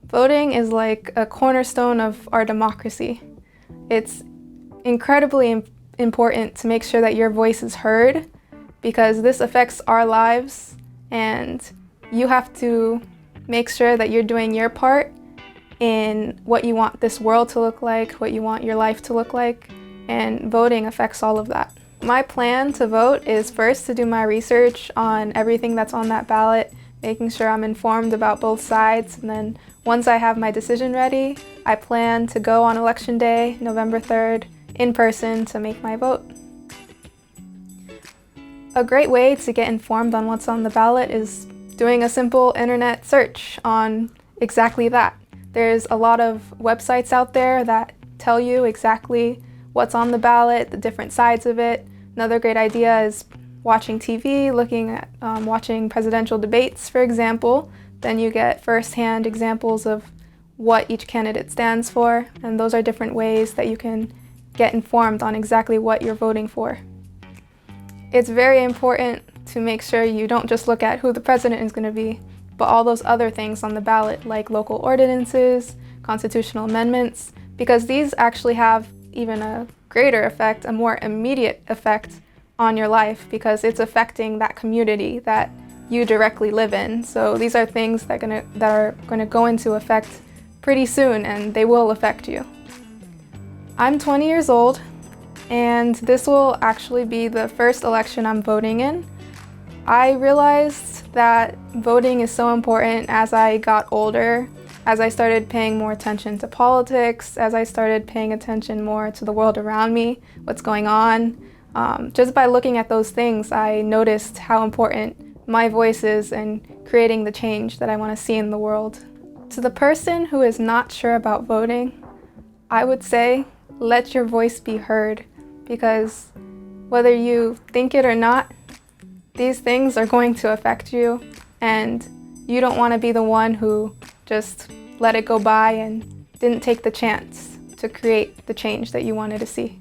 Voting is like a cornerstone of our democracy. It's incredibly important to make sure that your voice is heard because this affects our lives, and you have to make sure that you're doing your part in what you want this world to look like, what you want your life to look like, and voting affects all of that. My plan to vote is first to do my research on everything that's on that ballot, making sure I'm informed about both sides, and then once I have my decision ready, I plan to go on Election Day, November 3rd, in person to make my vote. A great way to get informed on what's on the ballot is doing a simple internet search on exactly that. There's a lot of websites out there that tell you exactly what's on the ballot, the different sides of it. Another great idea is watching TV, looking at watching presidential debates, for example. Then you get firsthand examples of what each candidate stands for, and those are different ways that you can get informed on exactly what you're voting for. It's very important to make sure you don't just look at who the president is going to be, but all those other things on the ballot, like local ordinances, constitutional amendments, because these actually have even a greater effect, a more immediate effect on your life, because it's affecting that community that you directly live in. So these are things that are going to go into effect pretty soon, and they will affect you. I'm 20 years old, and this will actually be the first election I'm voting in. I realized that voting is so important as I got older, as I started paying more attention to politics, as I started paying attention more to the world around me, what's going on. Just by looking at those things, I noticed how important my voice is in creating the change that I want to see in the world. To the person who is not sure about voting, I would say, let your voice be heard, because whether you think it or not, these things are going to affect you, and you don't want to be the one who just let it go by and didn't take the chance to create the change that you wanted to see.